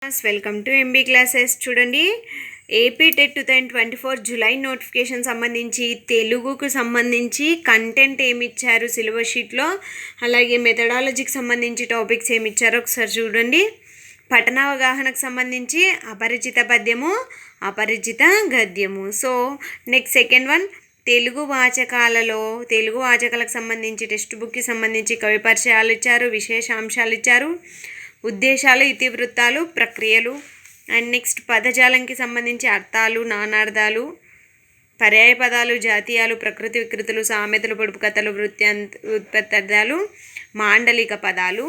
Welcome to MB classes. చూడండి, AP TET 2024 July notification సంబంధించి తెలుగుకు సంబంధించి కంటెంట్ ఏమి ఇచ్చారు సిలబస్ షీట్లో, అలాగే మెథడాలజీకి సంబంధించి టాపిక్స్ ఏమి ఇచ్చారో ఒకసారి చూడండి. పఠనావగాహనకు సంబంధించి అపరిచిత పద్యము, అపరిచిత గద్యము. So next second one, Telugu వాచకాలకు సంబంధించి టెక్స్ట్ బుక్కి సంబంధించి కవి పరిచయాలు ఇచ్చారు, విశేషాంశాలు ఇచ్చారు, ఉద్దేశాలు, ఇతివృత్తాలు, ప్రక్రియలు. అండ్ నెక్స్ట్ పదజాలంకి సంబంధించి అర్థాలు, నానార్థాలు, పర్యాయ పదాలు, జాతీయాలు, ప్రకృతి వికృతులు, సామెతలు, పొడుపు కథలు, ఉత్పత్తార్థాలు, మాండలిక పదాలు.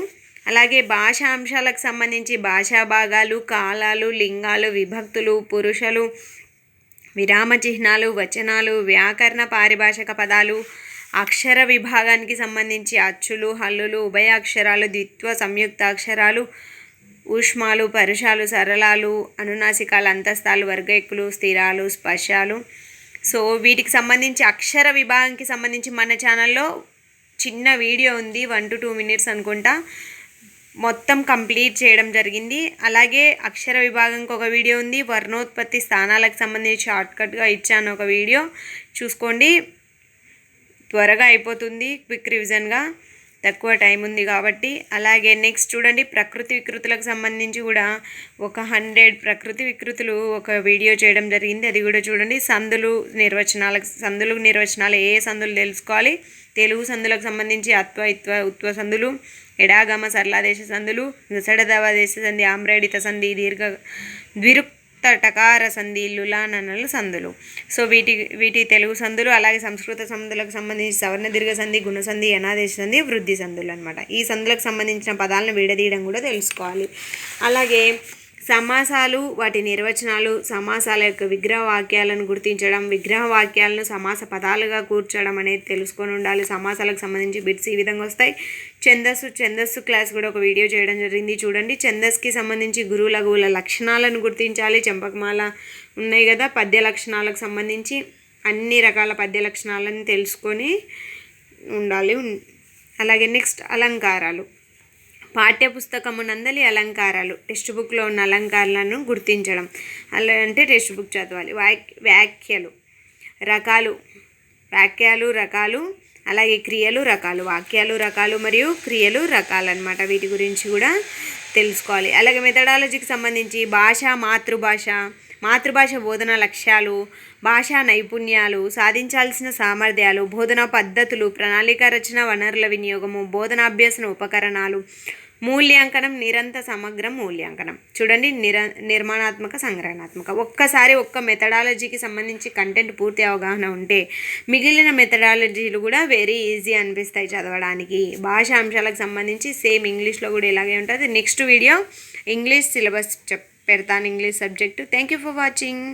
అలాగే భాషా అంశాలకు సంబంధించి భాషా భాగాలు, కాలాలు, లింగాలు, విభక్తులు, పురుషులు, విరామ చిహ్నాలు, వచనాలు, వ్యాకరణ పారిభాషిక పదాలు, అక్షర విభాగానికి సంబంధించి అచ్చులు, హల్లులు, ఉభయ అక్షరాలు, ద్విత్వ సంయుక్త అక్షరాలు, ఊష్మాలు, పరుషాలు, సరళాలు, అనునాసికాలు, అంతస్తాలు, వర్గ ఎక్కులు, స్థిరాలు, స్పర్శాలు. సో వీటికి సంబంధించి అక్షర విభాగానికి సంబంధించి మన ఛానల్లో చిన్న వీడియో ఉంది, 1 to 2 minutes అనుకుంటా, మొత్తం కంప్లీట్ చేయడం జరిగింది. అలాగే అక్షర విభాగంకి ఒక వీడియో ఉంది, వర్ణోత్పత్తి స్థానాలకు సంబంధించి షార్ట్కట్గా ఇచ్చాను ఒక వీడియో, చూసుకోండి. త్వరగా అయిపోతుంది, క్విక్ రివిజన్గా, తక్కువ టైం ఉంది కాబట్టి. అలాగే నెక్స్ట్ చూడండి, ప్రకృతి వికృతులకు సంబంధించి కూడా ఒక 100 ప్రకృతి వికృతులు ఒక వీడియో చేయడం జరిగింది, అది కూడా చూడండి. సందులు నిర్వచనాలు, ఏ సందులు తెలుసుకోవాలి, తెలుగు సందులకు సంబంధించి ఉత్వ సందులు, ఎడాగమ సరళాదేశ సందులు, సడదవదేశ సంధి, ఆమ్రేడిత సంధి, ద్విరుక్తటకార సంధి, లులాననల సందులు. సో వీటి తెలుగు సందులు. అలాగే సంస్కృత సందులకు సంబంధించి సవర్ణ దీర్ఘ సంధి, గుణ సంధి, అనాదేశ సంధి, వృద్ధి సందులు అనమాట. ఈ సందులకు సంబంధించిన పదాలను విడదీయడం కూడా తెలుసుకోవాలి. అలాగే సమాసాలు, వాటి నిర్వచనాలు, సమాసాల యొక్క విగ్రహ వాక్యాలను గుర్తించడం, విగ్రహ వాక్యాలను సమాస పదాలుగా కూర్చడం అనేది తెలుసుకొని ఉండాలి. సమాసాలకు సంబంధించి బిట్స్ ఈ విధంగా వస్తాయి. ఛందస్సు క్లాస్ కూడా ఒక వీడియో చేయడం జరిగింది, చూడండి. ఛందస్కి సంబంధించి గురు లఘువుల లక్షణాలను గుర్తించాలి. చంపకమాల ఉన్నాయి కదా, పద్య లక్షణాలకు సంబంధించి అన్ని రకాల పద్య లక్షణాలను తెలుసుకొని ఉండాలి. అలాగే నెక్స్ట్ అలంకారాలు, పాఠ్యపుస్తకము నందలి అలంకారాలు, టెక్స్ట్ బుక్లో ఉన్న అలంకారాలను గుర్తించడం. అలా అంటే టెక్స్ట్ బుక్ చదవాలి. వాక్యాలు రకాలు, అలాగే క్రియలు రకాలు, వాక్యాలు రకాలు మరియు క్రియలు రకాలు అనమాట. వీటి గురించి కూడా తెలుసుకోవాలి. అలాగే మెథడాలజీకి సంబంధించి మాతృభాష బోధన లక్ష్యాలు, భాషా నైపుణ్యాలు, సాధించాల్సిన సామర్థ్యాలు, బోధనా పద్ధతులు, ప్రణాళిక రచన, వనరుల వినియోగము, బోధనాభ్యసన ఉపకరణాలు, మూల్యాంకనం, నిరంతర సమగ్ర మూల్యాంకనం. చూడండి, నిర్మాణాత్మక, సంగ్రహణాత్మక. ఒక్కసారి ఒక్క మెథడాలజీకి సంబంధించి కంటెంట్ పూర్తి అవగాహన ఉంటే మిగిలిన మెథడాలజీలు కూడా వెరీ ఈజీ అనిపిస్తాయి చదవడానికి. భాషా అంశాలకు సంబంధించి సేమ్ ఇంగ్లీష్లో కూడా ఇలాగే ఉంటుంది. నెక్స్ట్ వీడియో ఇంగ్లీష్ సిలబస్ పెడతాను, English subject. Thank you for watching.